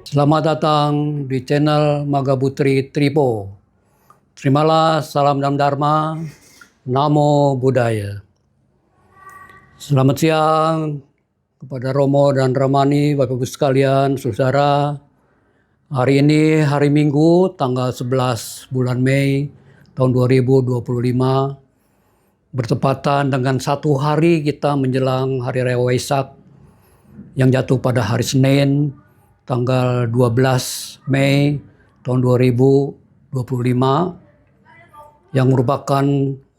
Selamat datang di channel Magabutri Tripo. Terimalah salam dan dharma, Namo Buddhaya. Selamat siang kepada Romo dan Ramani, Bapak Ibu sekalian, saudara. Hari ini hari Minggu, tanggal 11 bulan Mei tahun 2025, bertepatan dengan satu hari kita menjelang Hari Raya Waisak yang jatuh pada hari Senin, tanggal 12 Mei tahun 2025, yang merupakan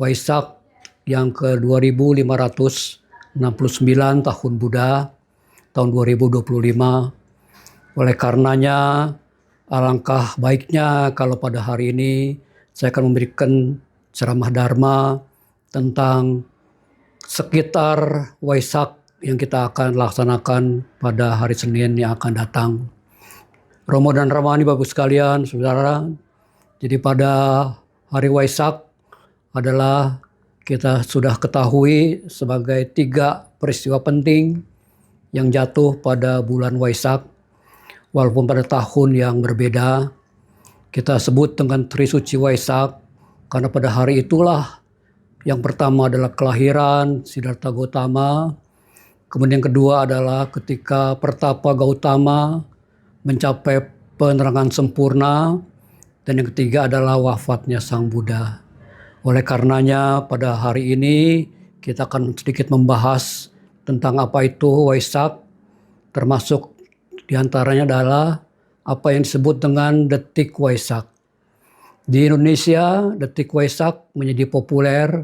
Waisak yang ke-2569 tahun Buddha tahun 2025. Oleh karenanya, alangkah baiknya kalau pada hari ini saya akan memberikan ceramah Dharma tentang sekitar Waisak yang kita akan laksanakan pada hari Senin yang akan datang. Romo dan Ramani, Bapak sekalian, saudara, jadi pada hari Waisak adalah kita sudah ketahui sebagai 3 peristiwa penting yang jatuh pada bulan Waisak. Walaupun pada tahun yang berbeda, kita sebut dengan Trisuci Waisak karena pada hari itulah yang pertama adalah kelahiran Siddhartha Gautama. Kemudian yang kedua adalah ketika Pertapa Gautama mencapai penerangan sempurna. Dan yang ketiga adalah wafatnya Sang Buddha. Oleh karenanya pada hari ini kita akan sedikit membahas tentang apa itu Waisak. Termasuk diantaranya adalah apa yang disebut dengan Detik Waisak. Di Indonesia, Detik Waisak menjadi populer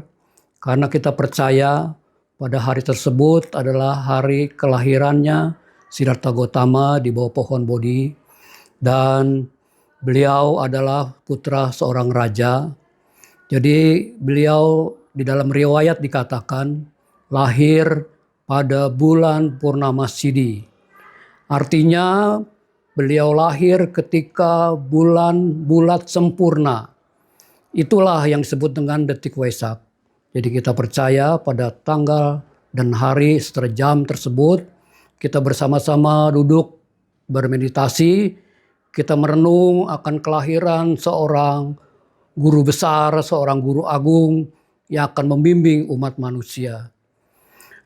karena kita percaya pada hari tersebut adalah hari kelahirannya Siddhartha Gautama di bawah pohon Bodhi. Dan beliau adalah putra seorang raja. Jadi beliau di dalam riwayat dikatakan lahir pada bulan Purnama Sidhi. Artinya beliau lahir ketika bulan bulat sempurna. Itulah yang disebut dengan Detik Waisak. Jadi kita percaya pada tanggal dan hari setelah jam tersebut kita bersama-sama duduk bermeditasi. Kita merenung akan kelahiran seorang guru besar, seorang guru agung yang akan membimbing umat manusia.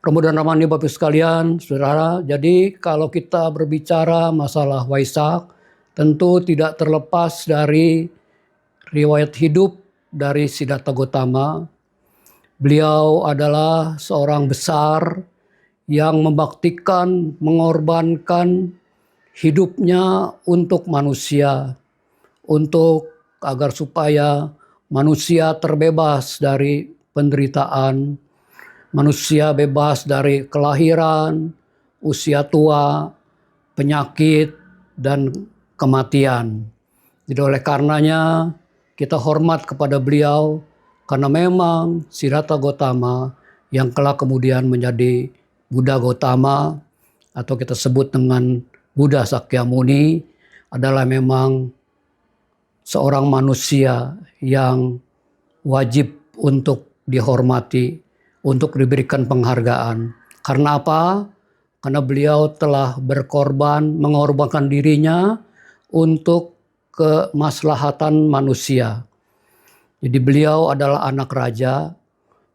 Romo dan Ramani, Bapak sekalian, saudara, jadi kalau kita berbicara masalah Waisak, tentu tidak terlepas dari riwayat hidup dari Siddhartha Gautama. Beliau adalah seorang besar yang membaktikan, mengorbankan hidupnya untuk manusia, untuk agar supaya manusia terbebas dari penderitaan, manusia bebas dari kelahiran, usia tua, penyakit, dan kematian. Jadi oleh karenanya kita hormat kepada beliau karena memang Siddhartha Gautama yang kelak kemudian menjadi Buddha Gautama atau kita sebut dengan Buddha Sakyamuni adalah memang seorang manusia yang wajib untuk dihormati, untuk diberikan penghargaan. Karena apa? Karena beliau telah berkorban, mengorbankan dirinya untuk kemaslahatan manusia. Jadi beliau adalah anak raja,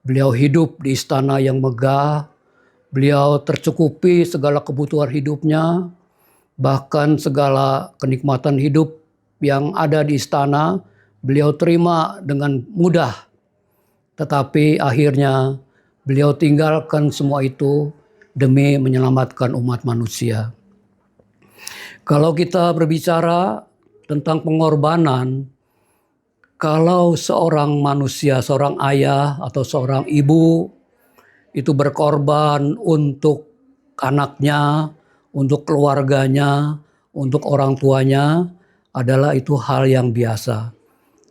beliau hidup di istana yang megah, beliau tercukupi segala kebutuhan hidupnya, bahkan segala kenikmatan hidup yang ada di istana beliau terima dengan mudah. Tetapi akhirnya beliau tinggalkan semua itu demi menyelamatkan umat manusia. Kalau kita berbicara tentang pengorbanan, kalau seorang manusia, seorang ayah atau seorang ibu itu berkorban untuk anaknya, untuk keluarganya, untuk orang tuanya, adalah itu hal yang biasa.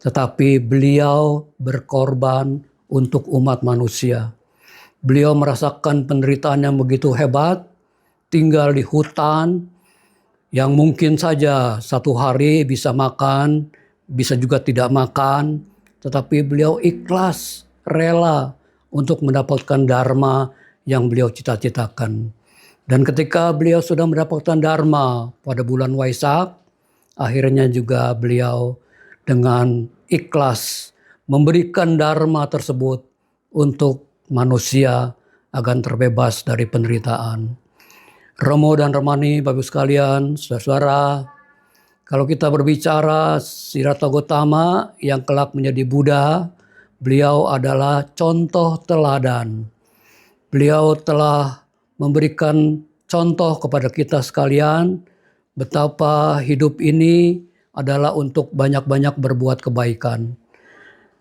Tetapi beliau berkorban untuk umat manusia. Beliau merasakan penderitaan yang begitu hebat, tinggal di hutan yang mungkin saja satu hari bisa makan, bisa juga tidak makan, tetapi beliau ikhlas, rela untuk mendapatkan dharma yang beliau cita-citakan. Dan ketika beliau sudah mendapatkan dharma pada bulan Waisak, akhirnya juga beliau dengan ikhlas memberikan dharma tersebut untuk manusia agar terbebas dari penderitaan. Romo dan Romani, Bapak Ibu sekalian, saudara-saudara, kalau kita berbicara Siddhartha Gautama yang kelak menjadi Buddha, beliau adalah contoh teladan. Beliau telah memberikan contoh kepada kita sekalian betapa hidup ini adalah untuk banyak-banyak berbuat kebaikan.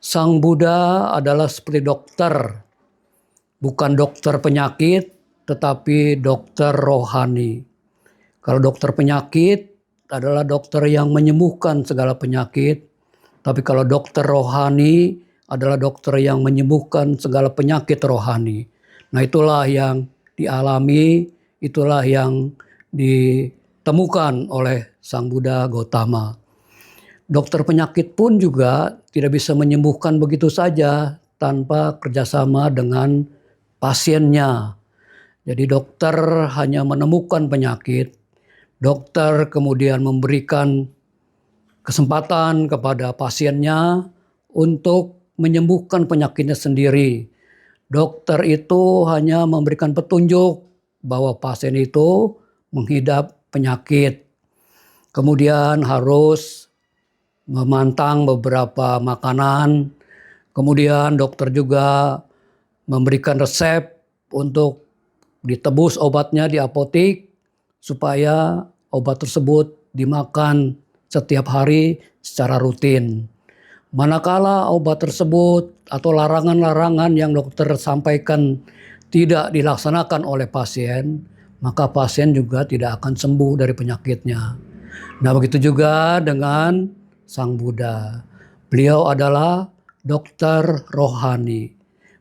Sang Buddha adalah seperti dokter, bukan dokter penyakit, tetapi dokter rohani. Kalau dokter penyakit adalah dokter yang menyembuhkan segala penyakit, tapi kalau dokter rohani adalah dokter yang menyembuhkan segala penyakit rohani. Nah, itulah yang dialami, itulah yang ditemukan oleh Sang Buddha Gautama. Dokter penyakit pun juga tidak bisa menyembuhkan begitu saja tanpa kerjasama dengan pasiennya. Jadi dokter hanya menemukan penyakit, dokter kemudian memberikan kesempatan kepada pasiennya untuk menyembuhkan penyakitnya sendiri. Dokter itu hanya memberikan petunjuk bahwa pasien itu menghidap penyakit. Kemudian harus memantang beberapa makanan. Kemudian dokter juga memberikan resep untuk ditebus obatnya di apotik supaya obat tersebut dimakan setiap hari secara rutin. Manakala obat tersebut atau larangan-larangan yang dokter sampaikan tidak dilaksanakan oleh pasien, maka pasien juga tidak akan sembuh dari penyakitnya. Nah, begitu juga dengan Sang Buddha. Beliau adalah dokter rohani.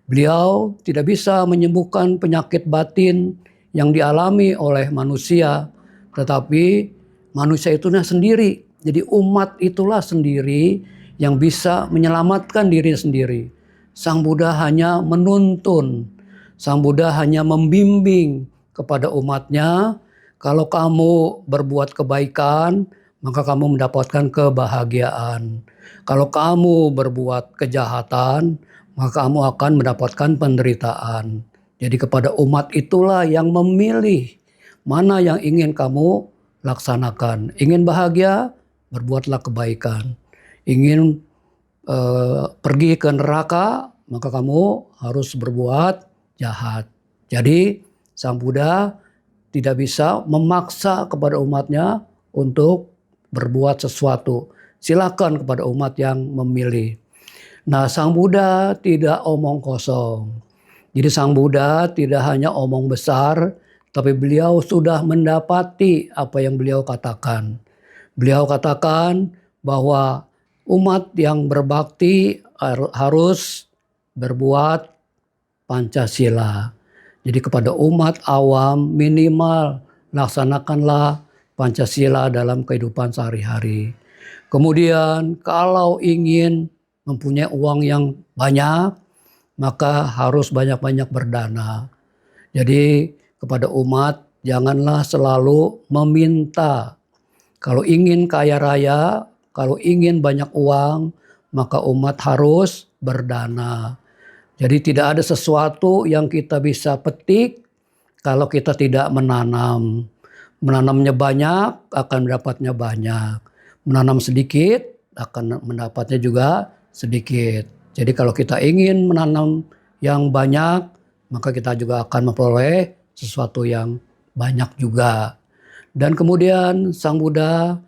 Beliau tidak bisa menyembuhkan penyakit batin yang dialami oleh manusia, tetapi manusia itu sendiri. Jadi umat itulah sendiri yang bisa menyelamatkan diri sendiri. Sang Buddha hanya menuntun, Sang Buddha hanya membimbing kepada umatnya, kalau kamu berbuat kebaikan, maka kamu mendapatkan kebahagiaan. Kalau kamu berbuat kejahatan, maka kamu akan mendapatkan penderitaan. Jadi kepada umat itulah yang memilih mana yang ingin kamu laksanakan. Ingin bahagia, berbuatlah kebaikan. Ingin pergi ke neraka, maka kamu harus berbuat jahat. Jadi Sang Buddha tidak bisa memaksa kepada umatnya untuk berbuat sesuatu. Silakan kepada umat yang memilih. Nah, Sang Buddha tidak omong kosong. Jadi Sang Buddha tidak hanya omong besar, tapi beliau sudah mendapati apa yang beliau katakan. Beliau katakan bahwa umat yang berbakti harus berbuat Pancasila. Jadi kepada umat awam minimal laksanakanlah Pancasila dalam kehidupan sehari-hari. Kemudian kalau ingin mempunyai uang yang banyak, maka harus banyak-banyak berdana. Jadi kepada umat janganlah selalu meminta. Kalau ingin kaya raya, kalau ingin banyak uang, maka umat harus berdana. Jadi tidak ada sesuatu yang kita bisa petik kalau kita tidak menanam. Menanamnya banyak, akan mendapatnya banyak. Menanam sedikit, akan mendapatnya juga sedikit. Jadi kalau kita ingin menanam yang banyak, maka kita juga akan memperoleh sesuatu yang banyak juga. Dan kemudian Sang Buddha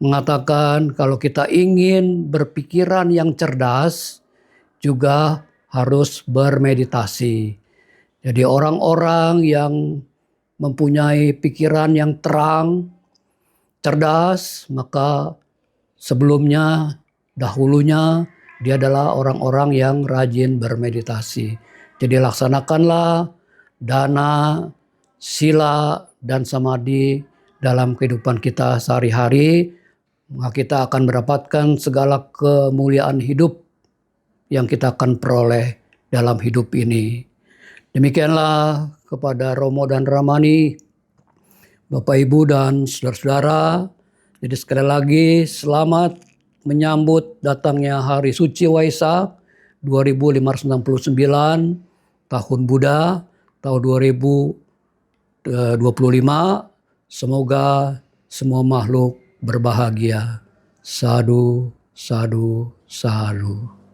mengatakan kalau kita ingin berpikiran yang cerdas, juga harus bermeditasi. Jadi orang-orang yang mempunyai pikiran yang terang, cerdas, maka sebelumnya, dahulunya, dia adalah orang-orang yang rajin bermeditasi. Jadi laksanakanlah dana, sila, dan samadhi dalam kehidupan kita sehari-hari, maka kita akan mendapatkan segala kemuliaan hidup yang kita akan peroleh dalam hidup ini. Demikianlah kepada Romo dan Ramani, Bapak, Ibu, dan saudara-saudara. Jadi sekali lagi selamat menyambut datangnya Hari Suci Waisak 2569 tahun Buddha tahun 2025. Semoga semua makhluk berbahagia. Sadhu, sadhu, sadhu.